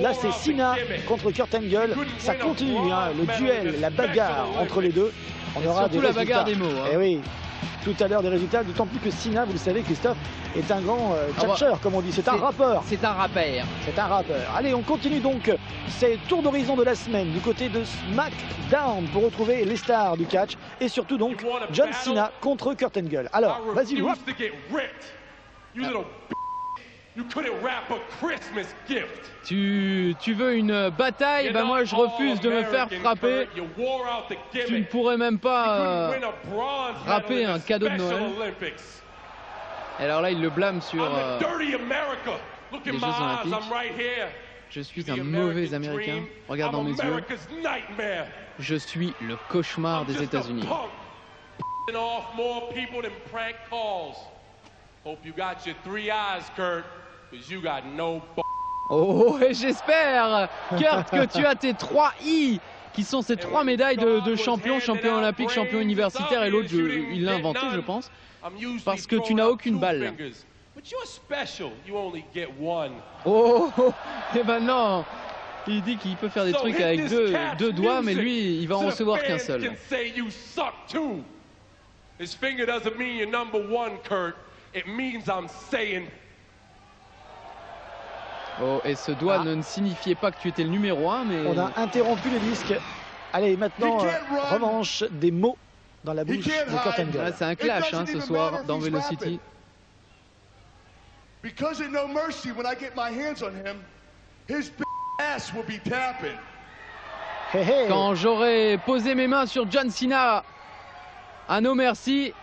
Là, c'est Cena contre Kurt Angle. Ça continue, hein, le duel, la bagarre entre les deux. On aura surtout des la résultats. bagarre des mots. Hein. Eh oui, tout à l'heure des résultats. D'autant plus que Cena, vous le savez, Christophe, est un grand catcheur, comme on dit. C'est un rappeur. C'est un rappeur. C'est un rappeur. Allez, on continue donc ces tours d'horizon de la semaine du côté de SmackDown pour retrouver les stars du catch et surtout donc John Cena contre Kurt Angle. Alors, vas-y, rap. Tu veux une bataille? Ben moi je refuse de me faire frapper. Tu ne pourrais même pas frapper un cadeau de Noël. Et alors là il le blâme sur les Jeux Olympiques. Je suis un mauvais Américain. Regarde dans mes yeux. Je suis le cauchemar des États-Unis. Oh, et j'espère, Kurt, que tu as tes 3 I, qui sont ces 3 médailles de champion, champion olympique, champion universitaire, et l'autre, il l'a inventé, je pense, parce que tu n'as aucune balle. Oh, et ben non, il dit qu'il peut faire des trucs avec deux doigts, mais lui, il va en recevoir qu'un seul. His finger doesn't mean you're number one, Kurt. It means I'm saying. Oh, et ce doigt ne signifiait pas que tu étais le numéro 1, mais... On a interrompu le disque. Allez, maintenant, revanche des mots dans la bouche de Kurt Angle. Ah, c'est un clash hein, ce soir dans Velocity. Because in No Mercy, when I get my hands on him, his ass will be tapping. Hey, hey. Quand j'aurai posé mes mains sur John Cena à No Mercy,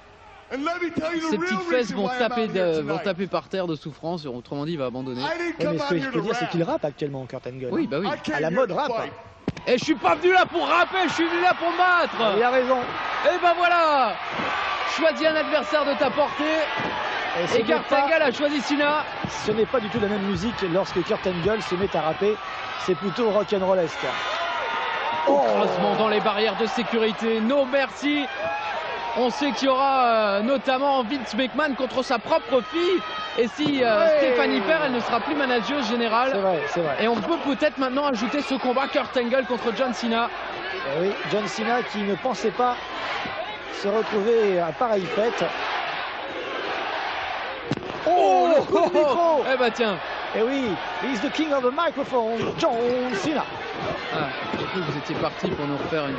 ses petites fesses vont taper par terre de souffrance, autrement dit il va abandonner. Ouais, mais ce que je peux dire c'est qu'il rappe actuellement, Kurt Angle. Oui, bah oui. À la mode rap. Et je suis pas venu là pour rapper, je suis venu là pour me battre. Il a raison. Et ben voilà, choisis un adversaire de ta portée. Et Kurt Angle a choisi Cena. Ce n'est pas du tout la même musique lorsque Kurt Angle se met à rapper. C'est plutôt rock'n'rollesque. Croisement dans les barrières de sécurité, No Mercy. On sait qu'il y aura notamment Vince McMahon contre sa propre fille. Et si Stéphanie perd, elle ne sera plus manageuse générale. C'est vrai, c'est vrai. Et on peut peut-être maintenant ajouter ce combat Kurt Angle contre John Cena. Et oui, John Cena qui ne pensait pas se retrouver à pareille fête. Oh, le coup de micro. Eh bah tiens. Et oui, he's the king of the microphone, John Cena. Ah, j'ai cru que vous étiez parti pour nous refaire un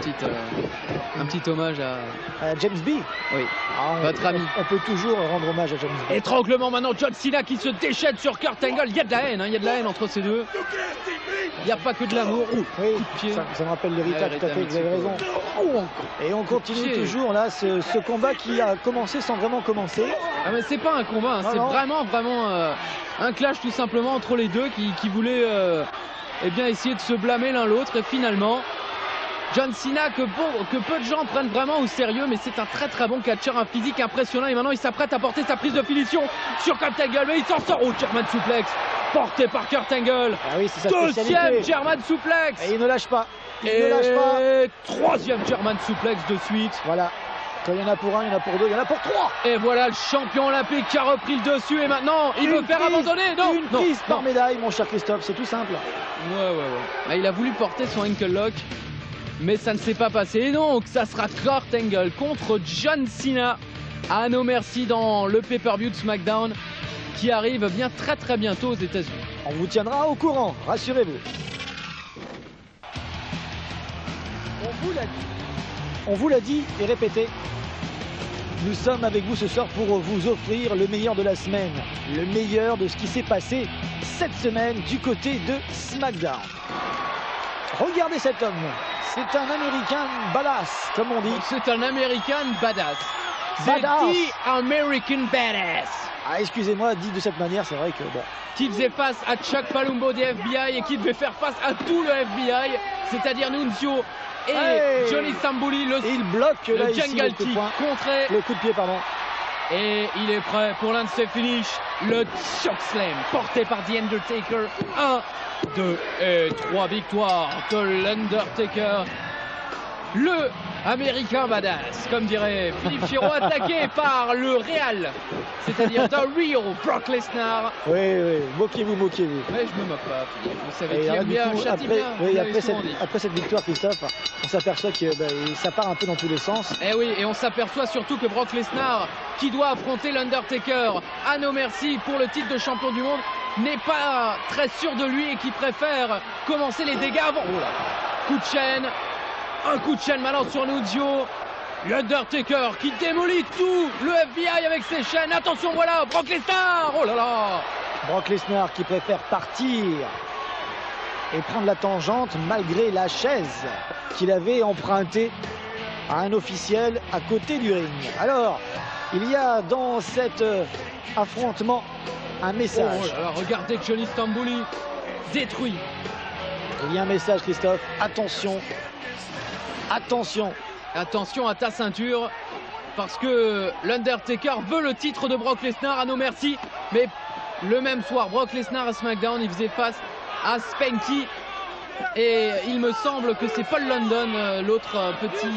petit hommage à James B. Oui, votre ami. On peut toujours rendre hommage à James B. Étranglement maintenant, John Cena qui se déchaîne sur Kurt Angle. Il y a de la haine, hein, il y a de la haine entre ces deux. Il n'y a pas que de l'amour. Oui, ça me rappelle l'héritage, tout à fait, vous avez raison. Et on continue toujours là, ce combat qui a commencé sans vraiment commencer. Ah mais c'est pas un combat, hein, c'est vraiment un clash tout simplement entre les deux qui voulaient eh bien, essayer de se blâmer l'un l'autre. Et finalement, John Cena que peu de gens prennent vraiment au sérieux, mais c'est un très bon catcheur, un physique impressionnant. Et maintenant il s'apprête à porter sa prise de finition sur Kurt Angle, mais il s'en sort. Oh, German suplex porté par Kurt Angle. Ah oui, c'est sa deuxième German suplex. Et il ne lâche pas. Troisième German suplex de suite. Voilà. Quand il y en a pour un, il y en a pour deux, il y en a pour trois. Et voilà le champion olympique qui a repris le dessus. Et maintenant, il veut faire abandonner. Une prise par médaille, mon cher Christophe, c'est tout simple. Ouais. Bah, il a voulu porter son ankle lock, mais ça ne s'est pas passé. Et donc, ça sera Kurt Angle contre John Cena à No Mercy dans le pay-per-view de SmackDown qui arrive bien très bientôt aux États-Unis. On vous tiendra au courant, rassurez-vous. On vous l'a dit et répété. Nous sommes avec vous ce soir pour vous offrir le meilleur de la semaine, le meilleur de ce qui s'est passé cette semaine du côté de SmackDown. Regardez cet homme, c'est un Américain badass, comme on dit. C'est un Américain badass. C'est The American Badass. Ah, excusez-moi, dit de cette manière, c'est vrai que bon. Qui faisait face à Chuck Palumbo des FBI et qui devait faire face à tout le FBI, c'est-à-dire Nunzio et Johnny Stamboli, il bloque le Jungle Kick contré. Le coup de pied, pardon. Et il est prêt pour l'un de ses finishes, le chokeslam porté par The Undertaker. 1, 2 et 3 victoires de l'Undertaker. Le Américain Badass, comme dirait Philippe Chiro, attaqué par le Real, c'est-à-dire The Real Brock Lesnar. Oui, moquez-vous. Mais je me moque pas, Philippe. Vous savez Et qui aime bien, châtie bien. Oui, après cette victoire, Christophe, on s'aperçoit que ça part un peu dans tous les sens. Eh oui, et on s'aperçoit surtout que Brock Lesnar, qui doit affronter l'Undertaker à No Mercy pour le titre de champion du monde, n'est pas très sûr de lui et qui préfère commencer les dégâts avant. Oh là, coup de chaîne. Un coup de chaîne maintenant sur Nunzio. L'Undertaker qui démolit tout le FBI avec ses chaînes. Attention, voilà, Brock Lesnar. Oh là là. Brock Lesnar qui préfère partir et prendre la tangente malgré la chaise qu'il avait empruntée à un officiel à côté du ring. Alors, il y a dans cet affrontement un message. Oh là là, regardez Johnny Stambouli détruit. Il y a un message, Christophe. Attention. Attention. Attention à ta ceinture, parce que l'Undertaker veut le titre de Brock Lesnar à No Mercy. Mais le même soir, Brock Lesnar à SmackDown, il faisait face à Spanky. Et il me semble que c'est Paul London, l'autre petit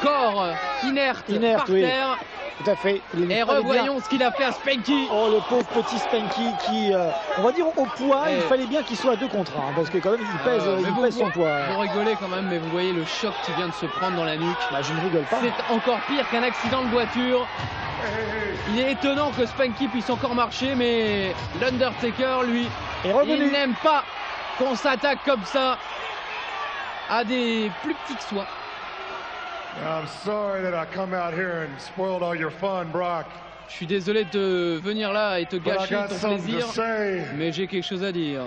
corps inerte par terre. Tout à fait. Et revoyons ce qu'il a fait à Spanky. Oh, le pauvre petit Spanky qui, on va dire au poids, il fallait bien qu'il soit à 2 contre 1, parce que quand même il pèse, son poids. Vous rigolez quand même, mais vous voyez le choc qui vient de se prendre dans la nuque. Bah, je ne rigole pas. C'est encore pire qu'un accident de voiture. Il est étonnant que Spanky puisse encore marcher, mais l'Undertaker, lui, il n'aime pas qu'on s'attaque comme ça à des plus petits que soi. I'm sorry that I come out here and spoiled all your fun, Brock. Je suis désolé de venir là et te gâcher ton plaisir, mais j'ai quelque chose à dire.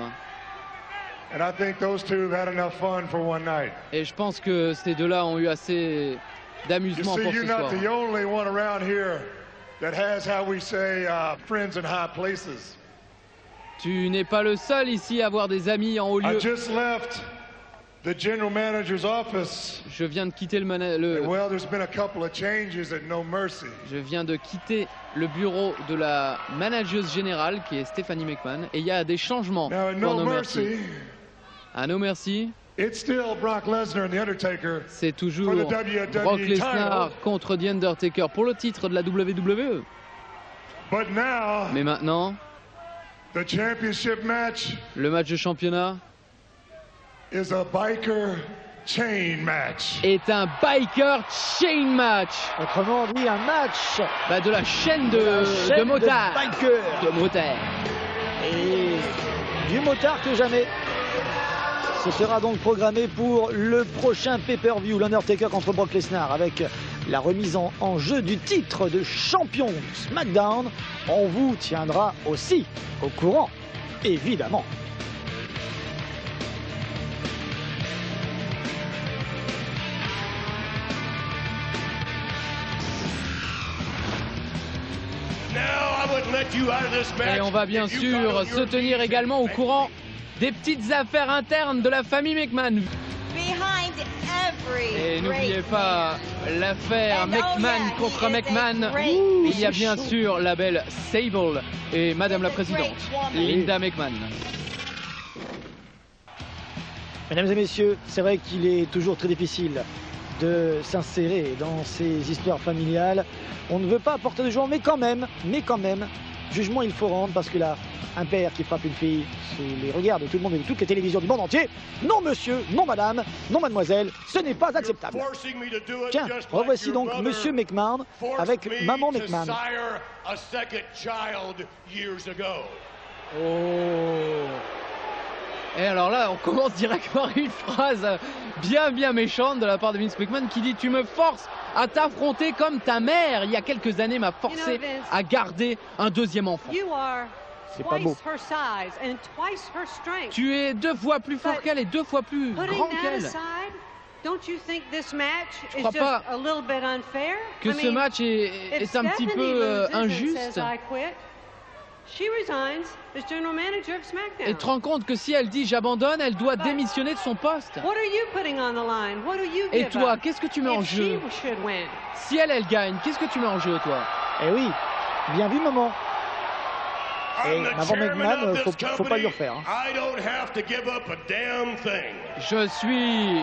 And I think those two have had enough fun for one night. Et je pense que ces deux-là ont eu assez d'amusement pour ce soir. You're not the only one around here that has, how we say, friends in high places. Tu n'es pas le seul ici à avoir des amis en haut lieu. I just left the general manager's office. Je viens de quitter Well, there's been a couple of changes at No Mercy. Je viens de quitter le bureau de la manageuse générale qui est Stephanie McMahon et il y a des changements pour No Mercy. À No Mercy, it's still Brock Lesnar and The Undertaker. C'est toujours Brock Lesnar contre The Undertaker pour le titre de la WWE. But now, mais maintenant, the championship match, le match de championnat, is a biker chain match. Est un biker chain match. Autrement dit, un match de la chaîne de motards. De motards. Et du motard que jamais. Ce sera donc programmé pour le prochain pay-per-view, l'Undertaker contre Brock Lesnar, avec la remise en jeu du titre de champion SmackDown. On vous tiendra aussi au courant, évidemment. Et on va bien sûr se tenir également au courant des petites affaires internes de la famille McMahon. Et n'oubliez pas l'affaire McMahon contre McMahon. Il y a bien sûr la belle Sable et Madame la Présidente, Linda McMahon. Mesdames et messieurs, c'est vrai qu'il est toujours très difficile de s'insérer dans ces histoires familiales. On ne veut pas apporter de joie, mais quand même, jugement il faut rendre, parce que là, un père qui frappe une fille sous les regards de tout le monde et de toutes les télévisions du monde entier, non monsieur, non madame, non mademoiselle, ce n'est pas acceptable. Tiens, revoici donc monsieur McMahon avec maman McMahon. Oh. Et alors là, on commence directement une phrase bien méchante de la part de Vince McMahon qui dit « Tu me forces à t'affronter comme ta mère, il y a quelques années, m'a forcé à garder un deuxième enfant. » C'est pas beau. Tu es 2 fois plus fort qu'elle et 2 fois plus grand qu'elle. Tu crois pas que ce match est un petit peu injuste? Et tu te rends compte que si elle dit j'abandonne, elle doit démissionner de son poste. Et toi, qu'est-ce que tu mets en jeu? Si elle gagne, qu'est-ce que tu mets en jeu, toi? Eh oui, bien vu, maman. Et avant McMahon, faut pas lui refaire. Je suis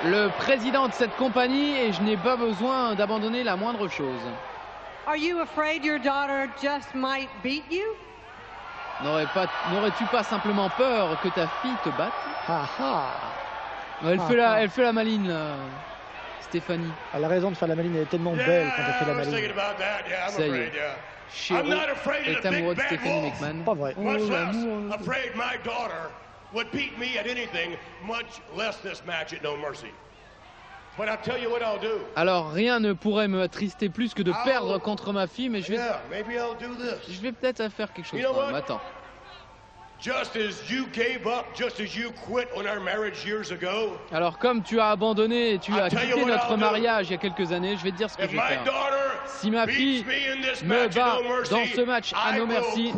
le président de cette compagnie et je n'ai pas besoin d'abandonner la moindre chose. Are you afraid your daughter just might beat you? N'aurais-tu pas simplement peur que ta fille te batte? Elle fait la maline, là. Stéphanie. Elle a raison de faire la maline, elle est tellement belle quand elle fait la maline. Ça y est. Chéro est amoureux de Stephanie McMahon. Pas vrai. Oh, l'amour. Alors rien ne pourrait me attrister plus que de perdre contre ma fille, mais je vais peut-être faire quelque chose. Attends. Alors comme tu as abandonné et tu as quitté notre mariage il y a quelques années, je vais te dire ce que je vais faire. Si ma fille me bat dans ce match à No Mercy,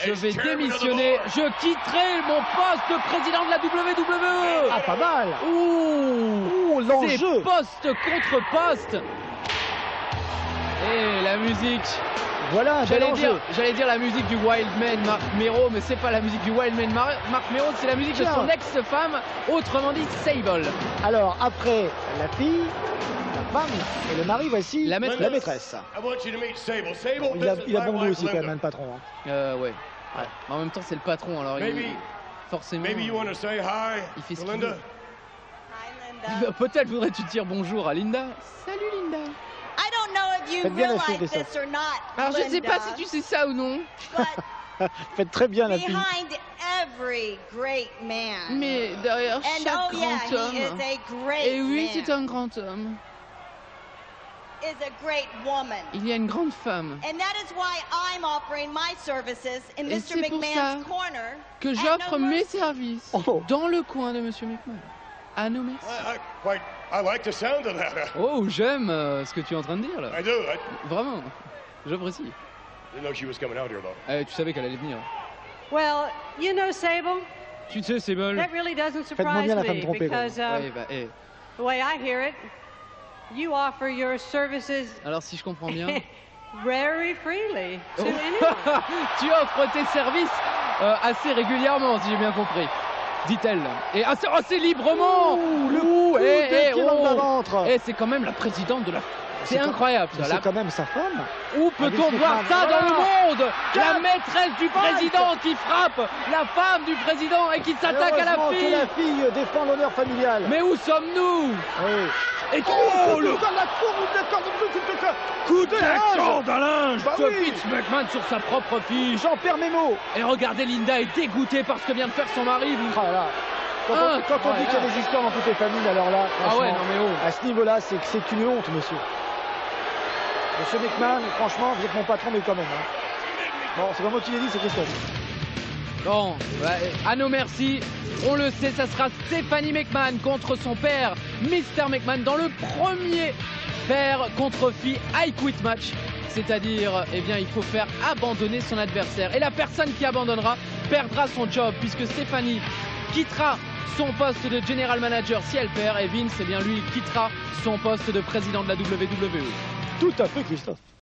je vais démissionner, je quitterai mon poste de président de la WWE. Ah, pas mal. Ouh, l'enjeu. c'est poste contre poste. Et la musique. Voilà, j'allais dire la musique du Wildman Marc Mero, mais c'est pas la musique du Wildman Marc Mero, c'est la musique de son ex-femme, autrement dit Sable. Alors après la fille, la femme et le mari, voici la maîtresse. Il a bon goût aussi quand même, le patron. Ouais. En même temps, c'est le patron, alors forcément, il fait ce qu'il veut. Peut-être voudrais-tu dire bonjour à Linda. Salut Linda. Faites bien la fille, ça. Alors je ne sais pas si tu sais ça ou non. Faites très bien la fille. Mais derrière chaque grand homme, et oui, c'est un grand homme, il y a une grande femme. Et c'est pour ça que j'offre mes services dans le coin de Monsieur McMahon. À No Mercy. Oh, j'aime ce que tu es en train de dire là. Vraiment, j'apprécie. Tu savais qu'elle allait venir. Well, you know, Sable. Tu sais, Sable. That really doesn't surprise me because the way I hear it, you offer your services. Alors si je comprends bien. Very freely to anyone. Tu offres tes services assez régulièrement, si j'ai bien compris. Dit-elle, et assez librement. Et c'est quand même la présidente de la. C'est incroyable. C'est quand même sa femme. Où peut-on voir ça dans le monde? La maîtresse du président qui frappe la femme du président et qui s'attaque à la fille. Que la fille défend l'honneur familial. Mais où sommes-nous? Et le coup de la corde à linge de Vince McMahon sur sa propre fille. J'en perds mes mots. Et regardez, Linda est dégoûtée par ce que vient de faire son mari. Quand on dit qu'il y a des histoires dans toutes les familles, alors là, à ce niveau-là, c'est une honte, monsieur. Monsieur McMahon, franchement, vous êtes mon patron, mais quand même. Bon, c'est pas moi qui l'ai dit, c'est Christophe. Bon, à No Mercy, on le sait, ça sera Stephanie McMahon contre son père, Mr. McMahon, dans le premier père contre fille I Quit match. C'est-à-dire, eh bien, il faut faire abandonner son adversaire. Et la personne qui abandonnera perdra son job, puisque Stephanie quittera son poste de general manager si elle perd, et Vince, eh bien, lui, quittera son poste de président de la WWE. Tout à fait, Christophe.